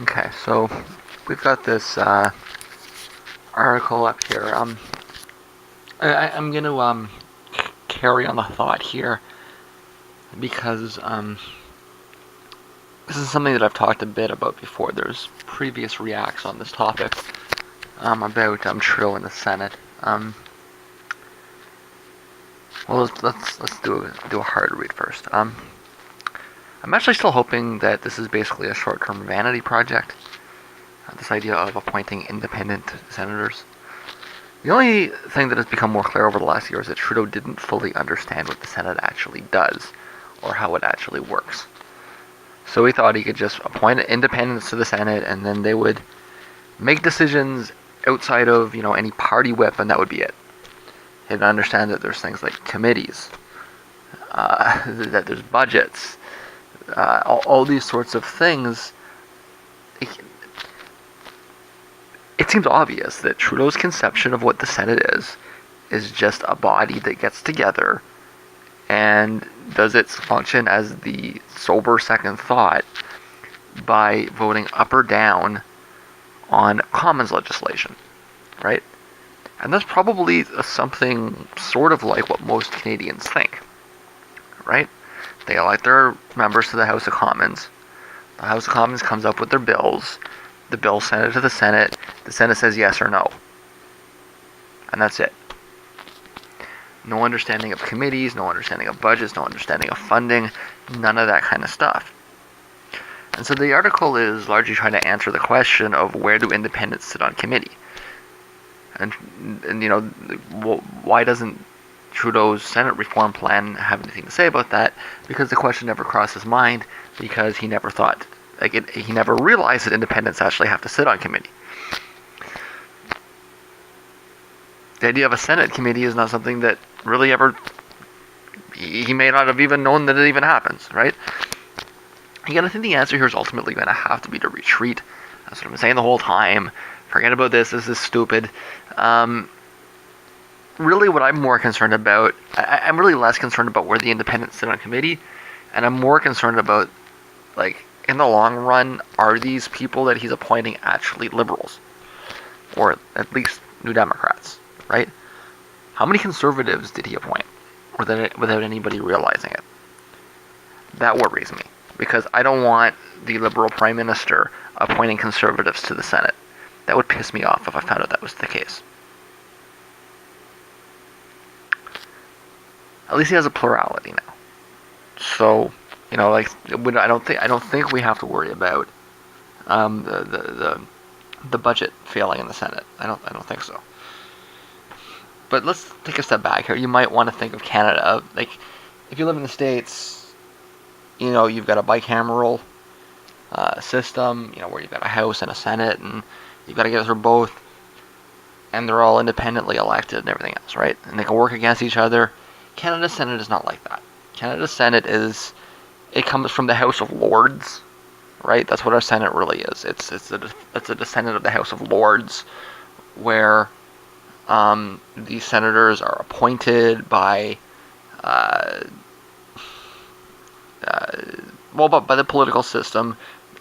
Okay, so we've got this article up here. I'm going to carry on the thought here because this is something that I've talked a bit about before. There's previous reacts on this topic about Trudeau in the Senate. Well, let's do a hard read first. I'm actually still hoping that this is basically a short-term vanity project. This idea of appointing independent senators. The only thing that has become more clear over the last year is that Trudeau didn't fully understand what the Senate actually does, or how it actually works. So he thought he could just appoint independents to the Senate, and then they would make decisions outside of, any party whip, and that would be it. He didn't understand that there's things like committees, that there's budgets, all these sorts of things. It seems obvious that Trudeau's conception of what the Senate is just a body that gets together and does its function as the sober second thought by voting up or down on Commons legislation, right? And that's probably something sort of like what most Canadians think, right? They elect their members to the House of Commons. The House of Commons comes up with their bills. The bill sent it to the Senate. The Senate says yes or no. And that's it. No understanding of committees, no understanding of budgets, no understanding of funding, none of that kind of stuff. And so the article is largely trying to answer the question of where do independents sit on committee? And why doesn't Trudeau's Senate reform plan have anything to say about that? Because the question never crossed his mind, because he never thought, he never realized that independents actually have to sit on committee. The idea of a Senate committee is not something that really ever, he may not have even known that it even happens, right? Again, I think the answer here is ultimately going to have to be to retreat. That's what I've been saying the whole time. Forget about this is stupid. Really what I'm more concerned about, I'm really less concerned about where the independents sit on committee, and I'm more concerned about, in the long run, are these people that he's appointing actually liberals? Or at least New Democrats, right? How many conservatives did he appoint without anybody realizing it? That worries me, because I don't want the Liberal Prime Minister appointing conservatives to the Senate. That would piss me off if I found out that was the case. At least he has a plurality now. So, I don't think we have to worry about the budget failing in the Senate. I don't think so. But let's take a step back here. You might want to think of Canada. If you live in the States, you've got a bicameral system, where you've got a House and a Senate, and you've got to get through both, and they're all independently elected and everything else, right? And they can work against each other. Canada's Senate is not like that. Canada's Senate it comes from the House of Lords, right? That's what our Senate really is. It's a descendant of the House of Lords, where these senators are appointed by by the political system.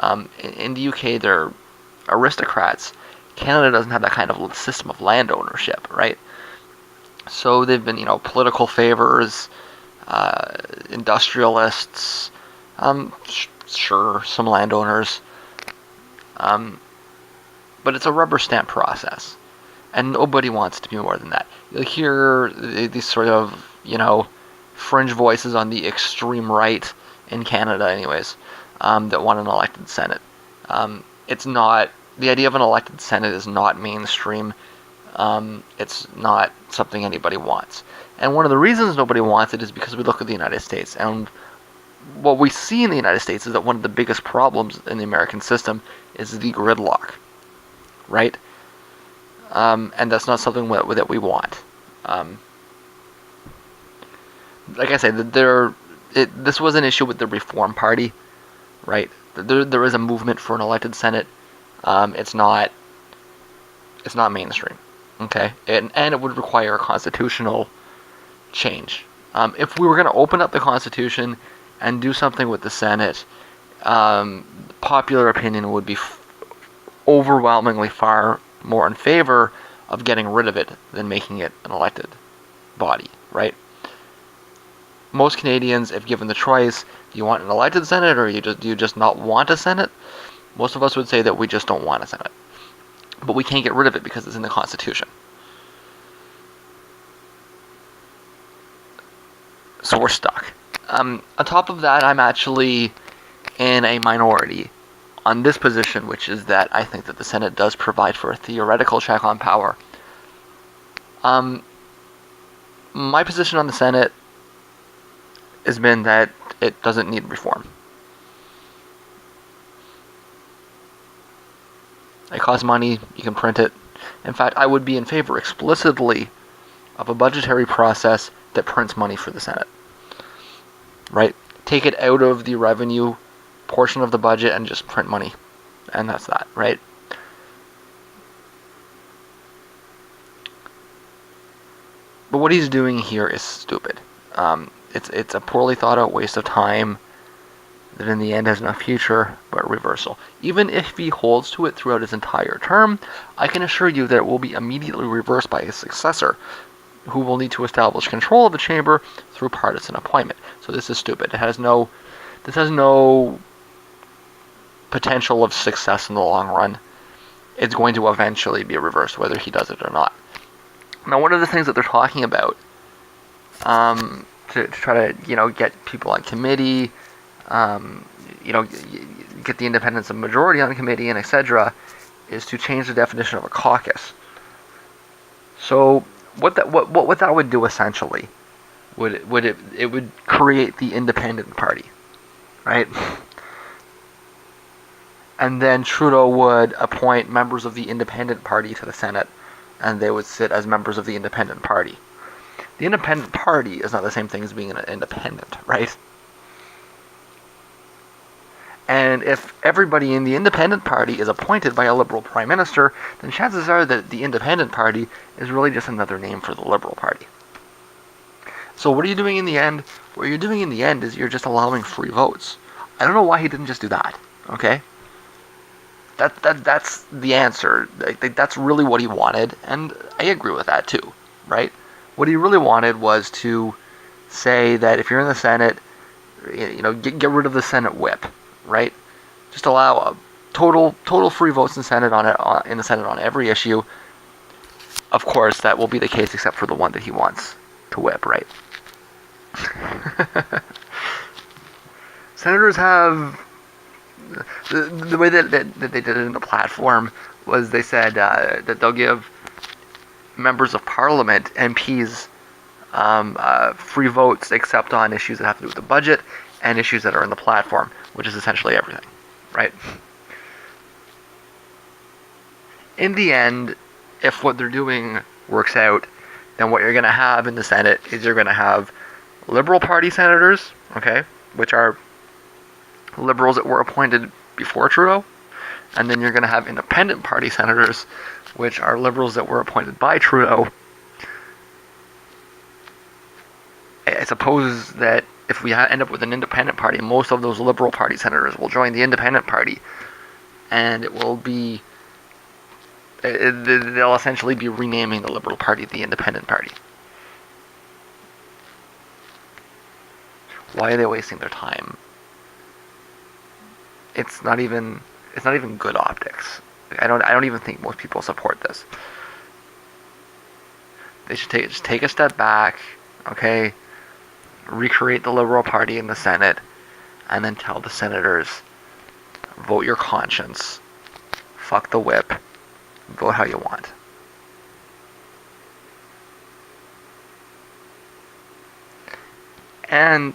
In the UK, they're aristocrats. Canada doesn't have that kind of system of land ownership, right? So they've been, political favors, industrialists, sure, some landowners, but it's a rubber stamp process, and nobody wants to be more than that. You'll hear these sort of, fringe voices on the extreme right in Canada, anyways, that want an elected Senate. It's not, the idea of an elected Senate is not mainstream. It's not something anybody wants. And one of the reasons nobody wants it is because we look at the United States, and what we see in the United States is that one of the biggest problems in the American system is the gridlock, right? And that's not something that we want. Like I said, this was an issue with the Reform Party, right? There is a movement for an elected Senate. It's not mainstream, okay? And it would require a constitutional change. If we were going to open up the Constitution and do something with the Senate, popular opinion would be overwhelmingly far more in favor of getting rid of it than making it an elected body, right? Most Canadians, if given the choice, do you want an elected Senate or do you just not want a Senate? Most of us would say that we just don't want a Senate. But we can't get rid of it because it's in the Constitution. So we're stuck. On top of that, I'm actually in a minority on this position, which is that I think that the Senate does provide for a theoretical check on power. My position on the Senate has been that it doesn't need reform. It costs money, you can print it. In fact, I would be in favor explicitly of a budgetary process that prints money for the Senate. Right? Take it out of the revenue portion of the budget and just print money. And that's that, right? But what he's doing here is stupid. It's a poorly thought out waste of time that in the end has no future but reversal. Even if he holds to it throughout his entire term, I can assure you that it will be immediately reversed by his successor, who will need to establish control of the chamber through partisan appointment. So this is stupid. This has no potential of success in the long run. It's going to eventually be reversed, whether he does it or not. Now, one of the things that they're talking about to try to get people on committee, get the independence of majority on committee, and etc., is to change the definition of a caucus. So what that would do essentially would create the independent party, right? And then Trudeau would appoint members of the independent party to the Senate, and they would sit as members of the independent party. The independent party is not the same thing as being an independent, right? And if everybody in the independent party is appointed by a Liberal Prime Minister, then chances are that the independent party is really just another name for the Liberal Party. So what are you doing in the end? What you're doing in the end is you're just allowing free votes. I don't know why he didn't just do that, okay? That's the answer. That's really what he wanted, and I agree with that too, right? What he really wanted was to say that if you're in the Senate, get rid of the Senate whip, right? Just allow a total free votes in the Senate on every issue. Of course, that will be the case except for the one that he wants to whip, right? Senators have the way that they did it in the platform was they said that they'll give members of Parliament, MPs, free votes except on issues that have to do with the budget and issues that are in the platform, which is essentially everything, right? In the end, if what they're doing works out, then what you're going to have in the Senate is you're going to have Liberal Party senators, okay, which are Liberals that were appointed before Trudeau, and then you're going to have Independent Party senators, which are Liberals that were appointed by Trudeau. I suppose that if we end up with an Independent Party, most of those Liberal Party senators will join the Independent Party, and it will be they'll essentially be renaming the Liberal Party the Independent Party. Why are they wasting their time? It's not even good optics. I don't even think most people support this. They should just take a step back, okay? Recreate the Liberal Party in the Senate, and then tell the senators, vote your conscience, fuck the whip, vote how you want. And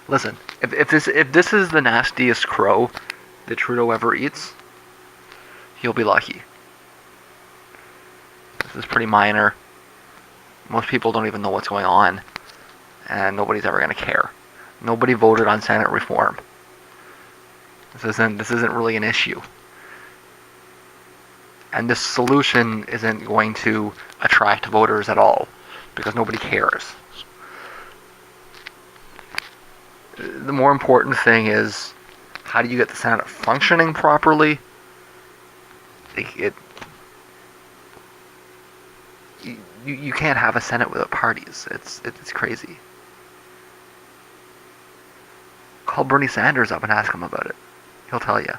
listen, if this is the nastiest crow that Trudeau ever eats, he'll be lucky. This is pretty minor. Most people don't even know what's going on, and nobody's ever going to care. Nobody voted on Senate reform. This isn't really an issue. And this solution isn't going to attract voters at all, because nobody cares. The more important thing is How do you get the Senate functioning properly? It you can't have a Senate without parties. It's crazy. Call Bernie Sanders up and ask him about it. He'll tell you.